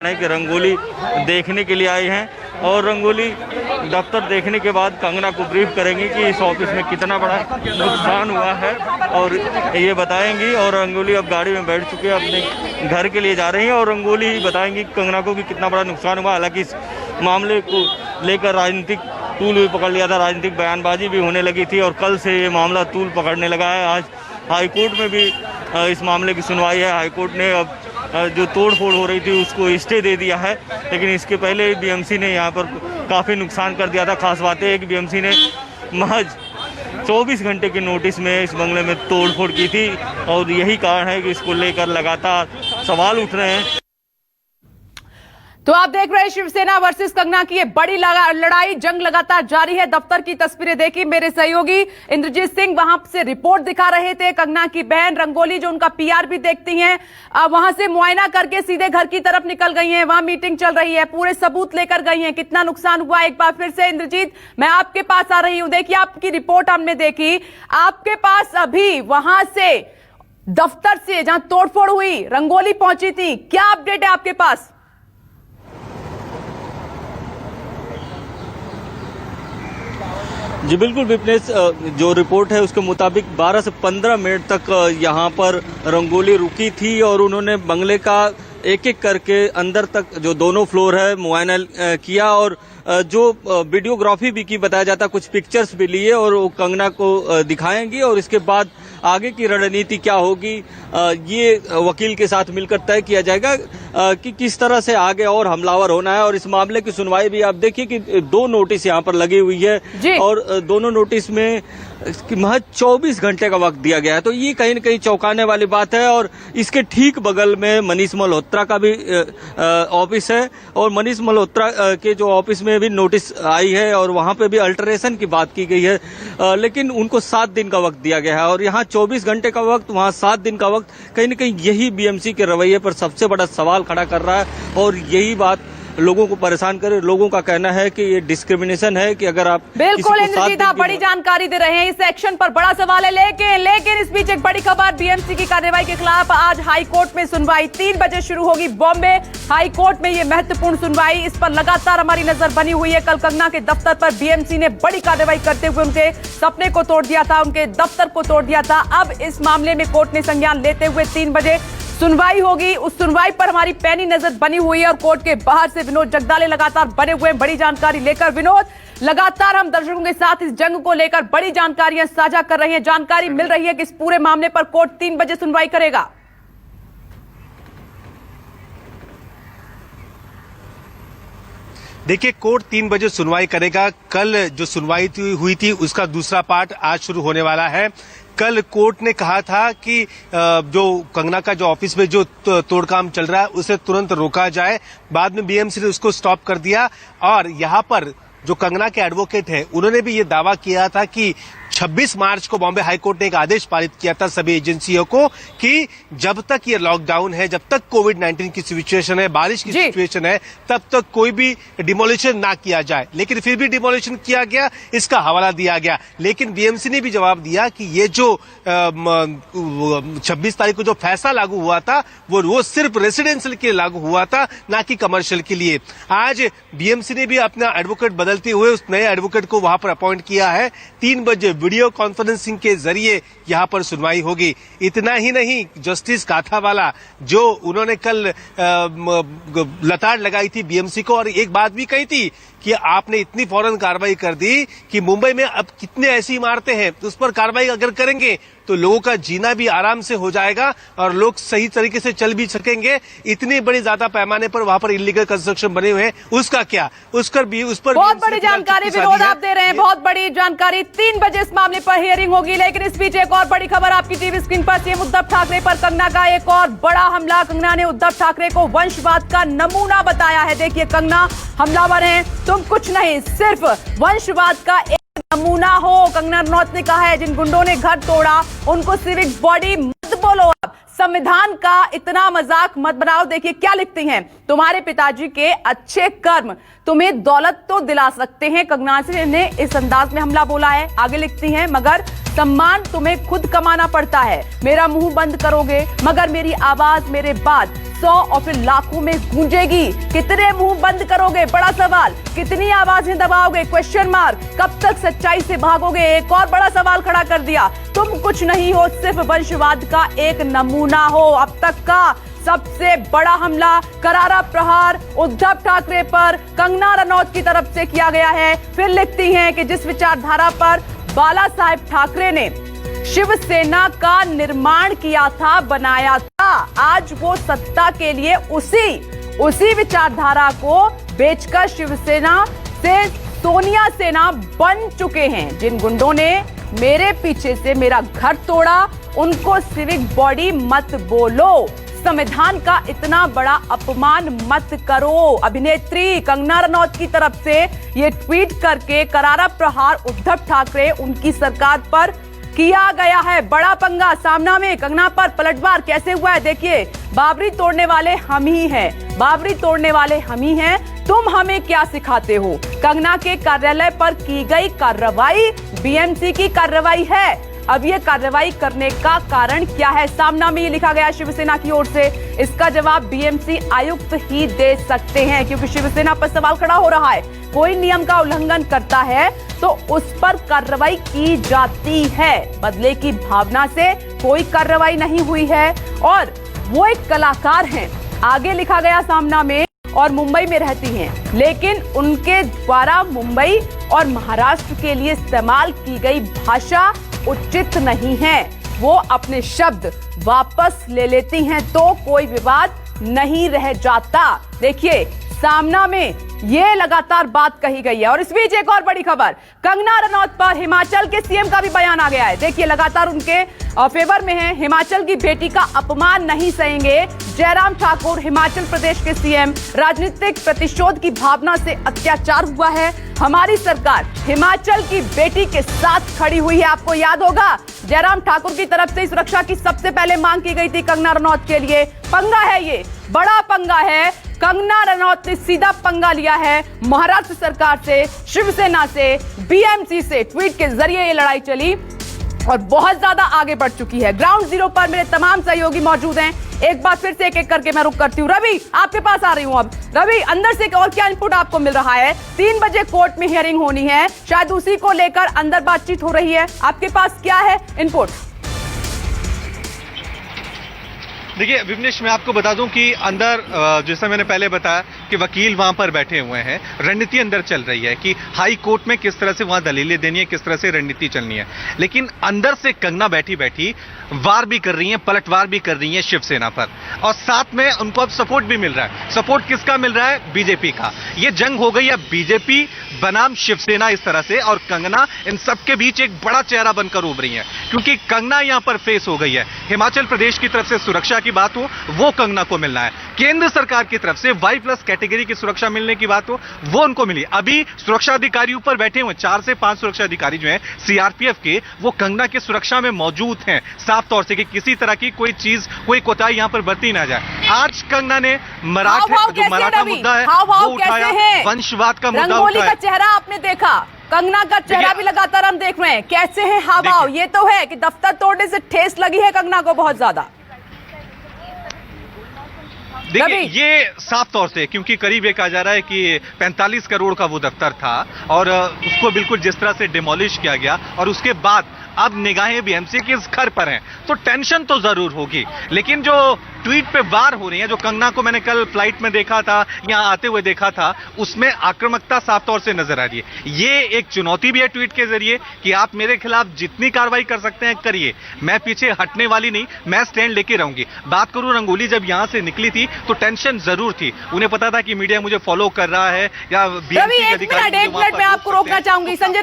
कि रंगोली देखने के लिए आए हैं और रंगोली दफ्तर देखने के बाद कंगना को ब्रीफ करेंगी कि इस ऑफिस में कितना बड़ा नुकसान हुआ है और ये बताएंगी। और रंगोली अब गाड़ी में बैठ चुके हैं, अपने घर के लिए जा रही हैं और रंगोली बताएंगी कंगना को कि कितना बड़ा नुकसान हुआ। हालांकि इस मामले को लेकर राजनीतिक तूल भी पकड़ लिया था, राजनीतिक बयानबाजी भी होने लगी थी और कल से ये मामला तूल पकड़ने लगा है। आज हाईकोर्ट में भी इस मामले की सुनवाई है। हाईकोर्ट ने अब जो तोड़फोड़ हो रही थी उसको स्टे दे दिया है, लेकिन इसके पहले बीएमसी ने यहाँ पर काफ़ी नुकसान कर दिया था। खास बात है कि बीएमसी ने महज 24 घंटे के नोटिस में इस बंगले में तोड़फोड़ की थी और यही कारण है कि इसको लेकर लगातार सवाल उठ रहे हैं। तो आप देख रहे हैं शिवसेना वर्सेस कंगना की ये बड़ी लड़ाई, जंग लगातार जारी है। दफ्तर की तस्वीरें देखी, मेरे सहयोगी इंद्रजीत सिंह वहां से रिपोर्ट दिखा रहे थे। कंगना की बहन रंगोली जो उनका पीआर भी देखती हैं, वहां से मुआयना करके सीधे घर की तरफ निकल गई हैं। वहां मीटिंग चल रही है, पूरे सबूत लेकर गई हैं। कितना नुकसान हुआ एक बार फिर से इंद्रजीत मैं आपके पास आ रही हूं। देखिए आपकी रिपोर्ट हमने देखी, आपके पास अभी वहां से दफ्तर से जहां तोड़फोड़ हुई रंगोली पहुंची थी, क्या अपडेट है आपके पास? जी बिल्कुल विपनेश, जो रिपोर्ट है उसके मुताबिक 12 से 15 मिनट तक यहाँ पर रंगोली रुकी थी और उन्होंने बंगले का एक एक करके अंदर तक जो दोनों फ्लोर है मुआयना किया और जो वीडियोग्राफी भी की, बताया जाता कुछ पिक्चर्स भी लिए और वो कंगना को दिखाएंगी और इसके बाद आगे की रणनीति क्या होगी ये वकील के साथ मिलकर तय किया जाएगा कि किस तरह से आगे और हमलावर होना है। और इस मामले की सुनवाई भी आप देखिए कि 2 नोटिस यहाँ पर लगी हुई है और दोनों नोटिस में महज 24 घंटे का वक्त दिया गया है। तो ये कहीं न कहीं चौंकाने वाली बात है। और इसके ठीक बगल में मनीष मल्होत्रा का भी ऑफिस है और मनीष मल्होत्रा के जो ऑफिस में भी नोटिस आई है और वहां पे भी अल्टरेशन की बात की गई है, लेकिन उनको 7 दिन का वक्त दिया गया है और यहाँ 24 घंटे का वक्त, वहाँ 7 दिन का वक्त। कहीं न कहीं यही बीएमसी के रवैये पर सबसे बड़ा सवाल खड़ा कर रहा है और यही बात लोगों को परेशान करे। लोगों का कहना है कि ये डिस्क्रिमिनेशन है कि अगर आप बिल्कुल इंद्रजीत आप बड़ी जानकारी दे रहे हैं, इस एक्शन पर बड़ा सवाल है। लेकिन इस बीच एक बड़ी खबर, बीएमसी की कार्रवाई के खिलाफ आज हाई कोर्ट में सुनवाई 3 बजे शुरू होगी। बॉम्बे हाई कोर्ट में ये महत्वपूर्ण सुनवाई, इस पर लगातार हमारी नजर बनी हुई है। कल कंगना के दफ्तर पर बीएमसी ने बड़ी कार्रवाई करते हुए उनके सपने को तोड़ दिया था, उनके दफ्तर को तोड़ दिया था। अब इस मामले में कोर्ट ने संज्ञान लेते हुए 3 बजे सुनवाई होगी। उस सुनवाई पर हमारी पैनी नजर बनी हुई है और कोर्ट के बाहर से विनोद जगदाले लगातार बने हुए हैं बड़ी जानकारी लेकर। विनोद, लगातार हम दर्शकों के साथ इस जंग को लेकर बड़ी जानकारियां साझा कर रहे हैं। जानकारी मिल रही है कि इस पूरे मामले पर कोर्ट 3 बजे सुनवाई करेगा। देखिए, कोर्ट 3 बजे सुनवाई करेगा। कल जो सुनवाई हुई थी उसका दूसरा पार्ट आज शुरू होने वाला है। कल कोर्ट ने कहा था कि जो कंगना का जो ऑफिस में जो तोड़काम चल रहा है उसे तुरंत रोका जाए। बाद में बीएमसी ने उसको स्टॉप कर दिया और यहाँ पर जो कंगना के एडवोकेट हैं उन्होंने भी ये दावा किया था कि 26 मार्च को बॉम्बे हाईकोर्ट ने एक आदेश पारित किया था सभी एजेंसियों को कि जब तक ये लॉकडाउन है, जब तक कोविड-19 की सिचुएशन है, बारिश की सिचुएशन है, तब तक कोई भी डिमोलिशन ना किया जाए। लेकिन फिर भी डिमोलिशन किया गया, इसका हवाला दिया गया। लेकिन बीएमसी ने भी जवाब दिया कि ये जो 26 तारीख को जो फैसला लागू हुआ था वो सिर्फ रेसिडेंशियल के लिए लागू हुआ था, ना कि कमर्शियल के लिए। आज बीएमसी ने भी अपना एडवोकेट बदलते हुए उस नए एडवोकेट को वहां पर अपॉइंट किया है। 3 बजे वीडियो कॉन्फ्रेंसिंग के जरिए यहां पर सुनवाई होगी। इतना ही नहीं, जस्टिस काथावाला जो उन्होंने कल लताड़ लगाई थी बीएमसी को और एक बात भी कही थी कि आपने इतनी फौरन कार्रवाई कर दी कि मुंबई में अब कितने ऐसी इमारतें हैं उस पर कार्रवाई अगर करेंगे तो लोगों का जीना भी आराम से हो जाएगा और लोग सही तरीके से चल भी सकेंगे। इतनी बड़ी ज्यादा पैमाने पर वहां पर इलीगल कंस्ट्रक्शन बने हुए हैं, उसका क्या, उस पर बहुत बड़ी जानकारी विनोद आप दे रहे हैं, बहुत बड़ी जानकारी। 3 बजे इस मामले पर हियरिंग होगी। लेकिन इस बीच एक और बड़ी खबर आपकी टीवी स्क्रीन पर, सीएम उद्धव ठाकरे पर कंगना का एक और बड़ा हमला। कंगना ने उद्धव ठाकरे को वंशवाद का नमूना बताया है। देखिए, कंगना हमलावर हैं, तुम कुछ नहीं, सिर्फ वंशवाद का एक नमूना हो। कंगना रनौत ने कहा है जिन गुंडों ने घर तोड़ा उनको सिविक बॉडी मत बोलो। अब संविधान का इतना मजाक मत बनाओ। देखिए क्या लिखती हैं, तुम्हारे पिताजी के अच्छे कर्म तुम्हें दौलत तो दिला सकते हैं, कंगना ने इस अंदाज में हमला बोला है। आगे लिखती हैं, मगर सम्मान तुम्हें खुद कमाना पड़ता है। मेरा मुंह बंद करोगे मगर मेरी आवाज मेरे बाद 100 और फिर लाखों में गूंजेगी। कितने मुंह बंद करोगे, बड़ा सवाल। कितनी आवाजें दबाओगे, क्वेश्चन मार्क। कब तक सच्चाई से भागोगे, एक और बड़ा सवाल खड़ा कर दिया। तुम कुछ नहीं हो, सिर्फ वंशवाद का एक नमूना हो। अब तक का सबसे बड़ा हमला, करारा प्रहार उद्धव ठाकरे पर कंगना रनौत की तरफ से किया गया है। फिर लिखती हैं कि जिस विचारधारा पर बाला साहेब ठाकरे ने शिवसेना का निर्माण किया था, बनाया था, आज वो सत्ता के लिए उसी विचारधारा को बेचकर शिवसेना से सोनिया सेना बन चुके हैं। जिन गुंडों ने मेरे पीछे से मेरा घर तोड़ा, उनको सिविक बॉडी मत बोलो, संविधान का इतना बड़ा अपमान मत करो। अभिनेत्री कंगना रनौत की तरफ से ये ट्वीट करके करारा प्रहार उद्धव ठाकरे उनकी सरकार पर किया गया है। बड़ा पंगा सामना में कंगना पर पलटवार कैसे हुआ है देखिए। बाबरी तोड़ने वाले हम ही हैं, बाबरी तोड़ने वाले हम ही हैं, तुम हमें क्या सिखाते हो। कंगना के कार्यालय पर की गई कार्रवाई बीएमसी की कार्रवाई है। अब ये कार्रवाई करने का कारण क्या है, सामना में ये लिखा गया शिवसेना की ओर से। इसका जवाब बीएमसी आयुक्त ही दे सकते हैं, क्योंकि शिवसेना पर सवाल खड़ा हो रहा है। कोई नियम का उल्लंघन करता है तो उस पर कार्रवाई की जाती है। बदले की भावना से कोई कार्रवाई नहीं हुई है और वो एक कलाकार हैं, आगे लिखा गया सामना में, और मुंबई में रहती हैं, लेकिन उनके द्वारा मुंबई और महाराष्ट्र के लिए इस्तेमाल की गई भाषा उचित नहीं है। वो अपने शब्द वापस ले लेती हैं तो कोई विवाद नहीं रह जाता। देखिए सामना में ये लगातार बात कही गई है। और इस बीच एक और बड़ी खबर, कंगना रनौत पर हिमाचल के सीएम का भी बयान आ गया है। देखिए लगातार उनके फेवर में है, हिमाचल की बेटी का अपमान नहीं सहेंगे जयराम ठाकुर, हिमाचल प्रदेश के सीएम। राजनीतिक प्रतिशोध की भावना से अत्याचार हुआ है, हमारी सरकार हिमाचल की बेटी के साथ खड़ी हुई है। आपको याद होगा जयराम ठाकुर की तरफ से सुरक्षा की सबसे पहले मांग की गई थी कंगना रनौत के लिए। पंगा है, ये बड़ा पंगा है। कंगना रनौत ने सीधा पंगा लिया है महाराष्ट्र सरकार से, शिवसेना से, बीएमसी से। ट्वीट के जरिए ये लड़ाई चली और बहुत ज्यादा आगे बढ़ चुकी है। ग्राउंड जीरो पर मेरे तमाम सहयोगी मौजूद हैं। एक बार फिर से एक एक करके मैं रुक करती हूँ। रवि आपके पास आ रही हूँ अब। रवि, अंदर से और क्या इनपुट आपको मिल रहा है? 3 बजे कोर्ट में हियरिंग होनी है, शायद उसी को लेकर अंदर बातचीत हो रही है, आपके पास क्या है इनपुट? देखिए विमलेश, मैं आपको बता दूं कि अंदर जैसा मैंने पहले बताया कि वकील वहां पर बैठे हुए हैं, रणनीति अंदर चल रही है कि हाई कोर्ट में किस तरह से वहां दलीलें देनी है, किस तरह से रणनीति चलनी है। लेकिन अंदर से कंगना बैठी बैठी वार भी कर रही है, पलटवार भी कर रही है शिवसेना पर, और साथ में उनको अब सपोर्ट भी मिल रहा है। सपोर्ट किसका मिल रहा है? बीजेपी का। ये जंग हो गई है बीजेपी बनाम शिवसेना इस तरह से, और कंगना इन सबके बीच एक बड़ा चेहरा बनकर उभ रही है, क्योंकि कंगना यहां पर फेस हो गई है। हिमाचल प्रदेश की तरफ से सुरक्षा की बात हो वो कंगना को मिलना है, केंद्र सरकार की तरफ से Y+ कैटेगरी की सुरक्षा मिलने की बात हो वो उनको मिली। अभी सुरक्षा अधिकारी ऊपर बैठे हुए 4 से 5 सुरक्षा अधिकारी जो हैं सीआरपीएफ के, वो कंगना की सुरक्षा में मौजूद हैं, साफ तौर से कि किसी तरह की कोई चीज, कोई कोताही यहां पर बरती ना जाए। आज कंगना ने मराठा मुद्दा है वो उठाया, वंशवाद का मुद्दा उठाया। का चेहरा आपने देखा, कंगना का चेहरा भी लगातार हम देख रहे हैं, कैसे है हाव भाव? ये तो है कि दफ्तर तोड़ने से ठेस लगी है कंगना को बहुत ज्यादा। देखिए ये साफ तौर से, क्योंकि करीब ये कहा जा रहा है कि 45 करोड़ का वो दफ्तर था और उसको बिल्कुल जिस तरह से डिमोलिश किया गया, और उसके बाद अब निगाहें बीएमसी के इस घर पर हैं, तो टेंशन तो जरूर होगी। लेकिन जो ट्वीट पे वार हो रही है, जो कंगना को मैंने कल फ्लाइट में देखा था, यहां आते हुए देखा था, उसमें आक्रामकता साफ तौर से नजर आ रही है। ये एक चुनौती भी है ट्वीट के जरिए कि आप मेरे खिलाफ जितनी कार्रवाई कर सकते हैं करिए, मैं पीछे हटने वाली नहीं, मैं स्टैंड लेके रहूंगी। बात करूं रंगोली जब यहां से निकली थी तो टेंशन जरूर थी, उन्हें पता था कि मीडिया मुझे फॉलो कर रहा है या बीएमसी के अधिकारी। एक मिनट में आपको रोकना चाहूंगी। संजय